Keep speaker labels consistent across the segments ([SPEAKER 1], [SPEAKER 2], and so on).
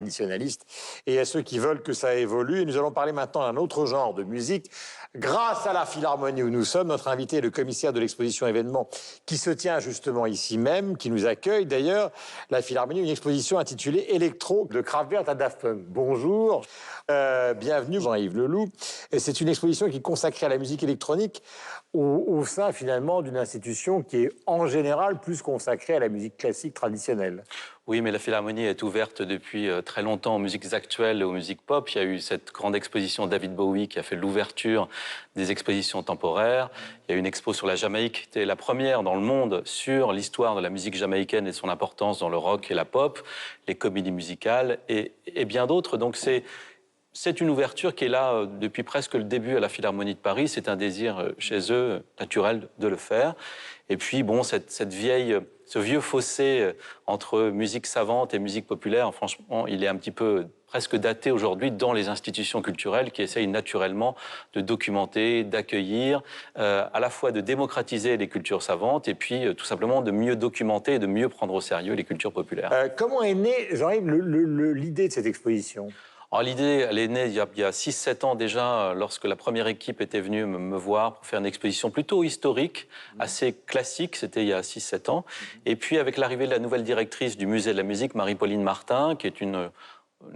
[SPEAKER 1] traditionnalistes et à ceux qui veulent que ça évolue. Et nous allons parler maintenant d'un autre genre de musique. Grâce à la Philharmonie où nous sommes, notre invité est le commissaire de l'exposition événement qui se tient justement ici même, qui nous accueille d'ailleurs, la Philharmonie, une exposition intitulée Electro de Kraftwerk à Daft Punk. Bonjour, bienvenue Jean-Yves Leloup. C'est une exposition qui est consacrée à la musique électronique au sein finalement d'une institution qui est en général plus consacrée à la musique classique traditionnelle.
[SPEAKER 2] Oui, mais la Philharmonie est ouverte depuis très longtemps aux musiques actuelles et aux musiques pop. Il y a eu cette grande exposition David Bowie qui a fait l'ouverture des expositions temporaires. Il y a eu une expo sur la Jamaïque qui était la première dans le monde sur l'histoire de la musique jamaïcaine et son importance dans le rock et la pop, les comédies musicales et bien d'autres. Donc c'est une ouverture qui est là depuis presque le début à la Philharmonie de Paris. C'est un désir chez eux naturel de le faire. Et puis, bon, ce vieux fossé entre musique savante et musique populaire, franchement, il est un petit peu presque daté aujourd'hui dans les institutions culturelles qui essayent naturellement de documenter, d'accueillir, à la fois de démocratiser les cultures savantes et puis tout simplement de mieux documenter et de mieux prendre au sérieux les cultures populaires.
[SPEAKER 1] Comment est née, Jean-Yves, l'idée de cette exposition ?
[SPEAKER 2] Alors, l'idée, elle est née il y a 6-7 ans déjà, lorsque la première équipe était venue me voir pour faire une exposition plutôt historique, assez classique, c'était il y a 6-7 ans. Et puis, avec l'arrivée de la nouvelle directrice du Musée de la musique, Marie-Pauline Martin, qui est une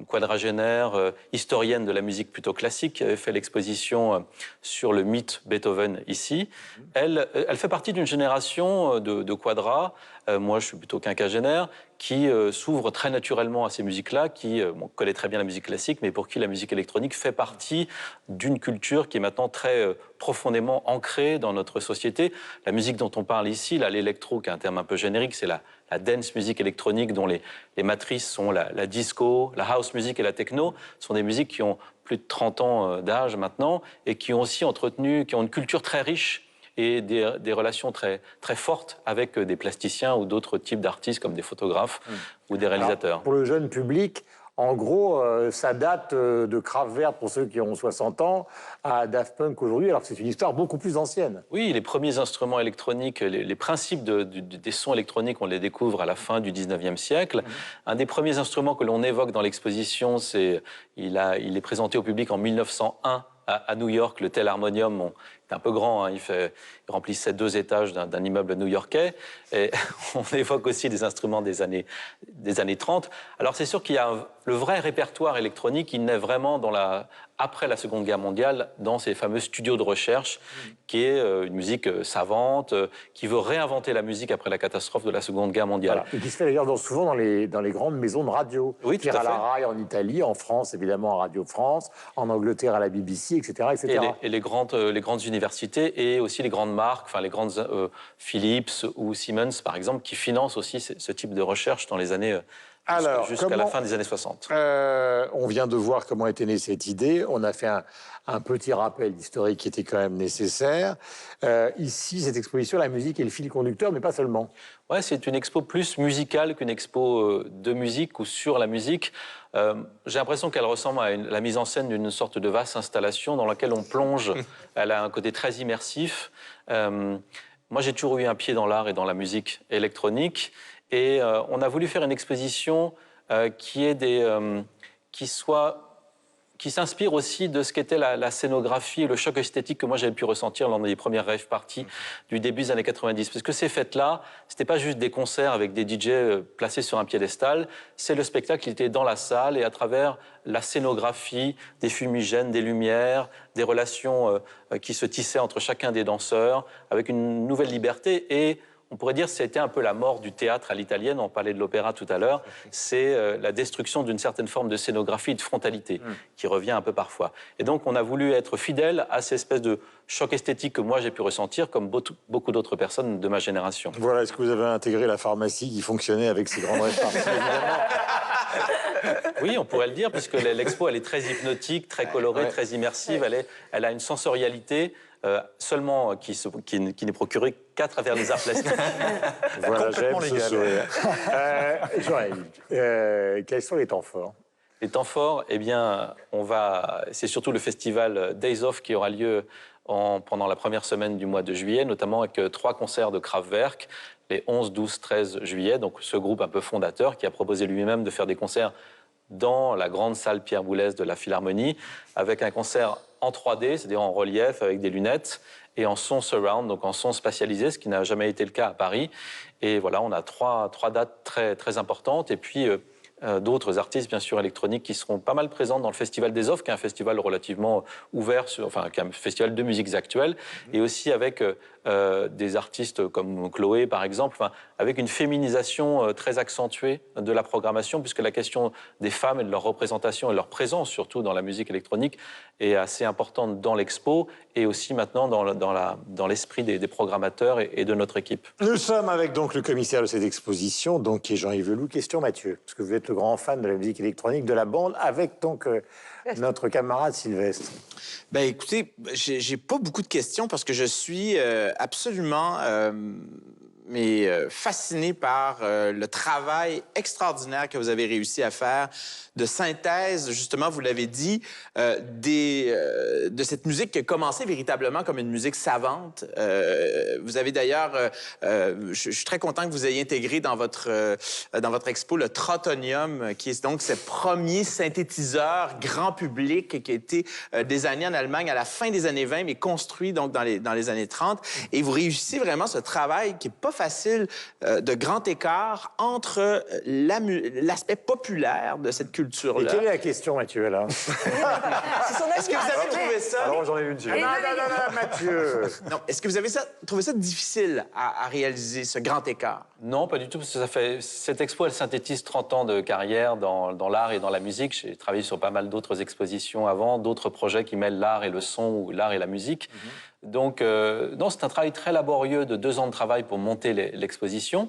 [SPEAKER 2] quadragénaire, historienne de la musique plutôt classique, qui avait fait l'exposition sur le mythe Beethoven ici. Elle fait partie d'une génération de quadras, moi je suis plutôt quinquagénaire, qui s'ouvre très naturellement à ces musiques-là, qui connaît très bien la musique classique, mais pour qui la musique électronique fait partie d'une culture qui est maintenant très profondément ancrée dans notre société. La musique dont on parle ici, l'électro, qui est un terme un peu générique, c'est la dance musique électronique dont les matrices sont la disco, la house music et la techno. Ce sont des musiques qui ont plus de 30 ans d'âge maintenant et qui ont aussi qui ont une culture très riche et des relations très, très fortes avec des plasticiens ou d'autres types d'artistes comme des photographes ou des réalisateurs.
[SPEAKER 1] Alors, pour le jeune public, en gros, ça date de Kraftwerk pour ceux qui ont 60 ans à Daft Punk aujourd'hui, alors que c'est une histoire beaucoup plus ancienne.
[SPEAKER 2] Oui, les premiers instruments électroniques, les principes des sons électroniques, on les découvre à la fin du 19e siècle. Un des premiers instruments que l'on évoque dans l'exposition, il est présenté au public en 1901 à New York, le Telharmonium. C'est un peu grand, hein, il remplissait 2 étages d'un immeuble new-yorkais. Et on évoque aussi des instruments des années 30. Alors c'est sûr qu'il y a le vrai répertoire électronique, il naît vraiment après la Seconde Guerre mondiale, dans ces fameux studios de recherche, qui est une musique savante, qui veut réinventer la musique après la catastrophe de la Seconde Guerre mondiale.
[SPEAKER 1] Voilà. Et qui se fait d'ailleurs souvent dans les grandes maisons de radio.
[SPEAKER 2] Oui, tout à fait.
[SPEAKER 1] À la RAI en Italie, en France évidemment à Radio France, en Angleterre à la BBC, etc. etc.
[SPEAKER 2] Et les grandes universités et aussi les grandes marques, enfin les grandes Philips ou Siemens par exemple, qui financent aussi ce type de recherche dans les années jusqu'à la fin des années 60.
[SPEAKER 1] On vient de voir comment était née cette idée. On a fait un petit rappel historique qui était quand même nécessaire. Ici, cette exposition, la musique est le fil conducteur, mais pas seulement.
[SPEAKER 2] Ouais, c'est une expo plus musicale qu'une expo de musique ou sur la musique. J'ai l'impression qu'elle ressemble à la mise en scène d'une sorte de vaste installation dans laquelle on plonge. Elle a un côté très immersif. Moi, j'ai toujours eu un pied dans l'art et dans la musique électronique. Et on a voulu faire une exposition qui s'inspire aussi de ce qu'était la scénographie et le choc esthétique que moi j'avais pu ressentir lors des premières rave parties du début des années 90. Parce que ces fêtes-là, c'était pas juste des concerts avec des DJ placés sur un piédestal, c'est le spectacle qui était dans la salle et à travers la scénographie, des fumigènes, des lumières, des relations qui se tissaient entre chacun des danseurs, avec une nouvelle liberté et on pourrait dire que c'était un peu la mort du théâtre à l'italienne, on parlait de l'opéra tout à l'heure, c'est la destruction d'une certaine forme de scénographie et de frontalité qui revient un peu parfois. Et donc on a voulu être fidèle à cette espèce de choc esthétique que moi j'ai pu ressentir comme beaucoup d'autres personnes de ma génération.
[SPEAKER 1] Voilà, est-ce que vous avez intégré la pharmacie qui fonctionnait avec ces grandes réparties évidemment.
[SPEAKER 2] Oui, on pourrait le dire, puisque l'expo elle est très hypnotique, très colorée, très immersive, elle a une sensorialité seulement qui n'est procurée qu'à travers les arts plastiques.
[SPEAKER 1] Voilà, j'aime ce sourire. Joël, quels sont les temps forts?
[SPEAKER 2] Les temps forts, eh bien, c'est surtout le festival Days Off qui aura lieu pendant la première semaine du mois de juillet, notamment avec 3 concerts de Kraftwerk, les 11, 12, 13 juillet. Donc ce groupe un peu fondateur qui a proposé lui-même de faire des concerts dans la grande salle Pierre Boulez de la Philharmonie, avec un concert en 3D, c'est-à-dire en relief, avec des lunettes, et en son surround, donc en son spatialisé, ce qui n'a jamais été le cas à Paris. Et voilà, on a trois dates très, très importantes. Et puis, d'autres artistes, bien sûr, électroniques, qui seront pas mal présents dans le Festival des Offres, qui est un festival relativement ouvert, enfin, qui est un festival de musiques actuelles, et aussi avec des artistes comme Chloé, par exemple, enfin, avec une féminisation très accentuée de la programmation, puisque la question des femmes et de leur représentation et de leur présence, surtout dans la musique électronique, est assez importante dans l'expo et aussi maintenant dans l'esprit des programmateurs et de notre équipe.
[SPEAKER 1] Nous sommes avec donc le commissaire de cette exposition, donc qui est Jean-Yves Leloup. Question Mathieu, parce que vous êtes le grand fan de la musique électronique, de la bande, avec donc notre camarade Sylvestre.
[SPEAKER 3] Ben écoutez, j'ai pas beaucoup de questions parce que je suis absolument fasciné par le travail extraordinaire que vous avez réussi à faire de synthèse, justement, vous l'avez dit, de cette musique qui a commencé véritablement comme une musique savante. Vous avez d'ailleurs, je suis très content que vous ayez intégré dans votre expo le Trottonium, qui est donc ce premier synthétiseur grand public qui a été designé en Allemagne à la fin des années 20, mais construit donc dans les années 30. Et vous réussissez vraiment ce travail qui n'est pas facile, de grand écart entre l'aspect populaire de cette culture-là.
[SPEAKER 1] Et quelle est la question, Mathieu, là?
[SPEAKER 3] Est-ce que vous avez trouvé ça...
[SPEAKER 1] Alors, j'en ai une. Non, Mathieu.
[SPEAKER 3] Non, est-ce que vous avez trouvé ça difficile à réaliser, ce grand écart?
[SPEAKER 2] Non, pas du tout, parce que cette expo, elle synthétise 30 ans de carrière dans l'art et dans la musique. J'ai travaillé sur pas mal d'autres expositions avant, d'autres projets qui mêlent l'art et le son ou l'art et la musique. Donc, non, c'est un travail très laborieux de 2 ans de travail pour monter l'exposition.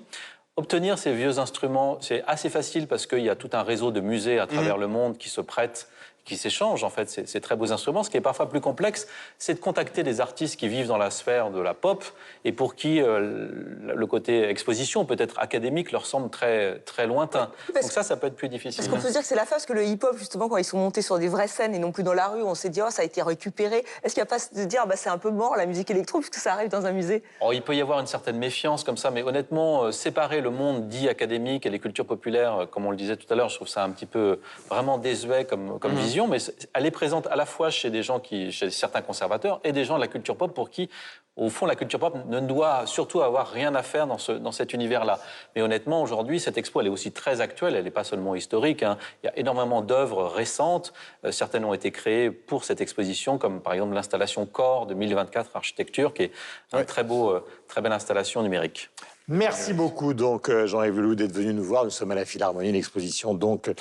[SPEAKER 2] Obtenir ces vieux instruments, c'est assez facile parce qu'il y a tout un réseau de musées à travers le monde qui se prêtent, qui s'échangent en fait ces très beaux instruments. Ce qui est parfois plus complexe, c'est de contacter des artistes qui vivent dans la sphère de la pop et pour qui le côté exposition, peut-être académique, leur semble très, très lointain. Donc ça peut être plus difficile.
[SPEAKER 4] Parce qu'on peut se dire que c'est la phase que le hip-hop, justement, quand ils sont montés sur des vraies scènes et non plus dans la rue, on s'est dit, oh, ça a été récupéré. Est-ce qu'il n'y a pas de dire, bah, c'est un peu mort, la musique électro, puisque ça arrive dans un musée?
[SPEAKER 2] Il peut y avoir une certaine méfiance comme ça, mais honnêtement, séparer le monde dit académique et les cultures populaires, comme on le disait tout à l'heure, je trouve ça un petit peu vraiment désuet comme vision, mais elle est présente à la fois chez des gens chez certains conservateurs et des gens de la culture pop pour qui, au fond, la culture pop ne doit surtout avoir rien à faire dans cet univers-là. Mais honnêtement, aujourd'hui, cette expo, elle est aussi très actuelle, elle n'est pas seulement historique, hein. Il y a énormément d'œuvres récentes, certaines ont été créées pour cette exposition, comme par exemple l'installation Core de 1024 Architecture, qui est une très belle installation numérique.
[SPEAKER 1] Merci beaucoup, donc, Jean-Yves Leloup, d'être venu nous voir. Nous sommes à la Philharmonie. L'exposition, donc,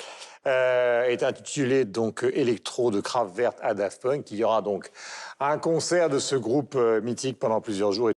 [SPEAKER 1] est intitulée donc, Électro de Kraftwerk à Daft Punk. Il y aura donc un concert de ce groupe mythique pendant plusieurs jours.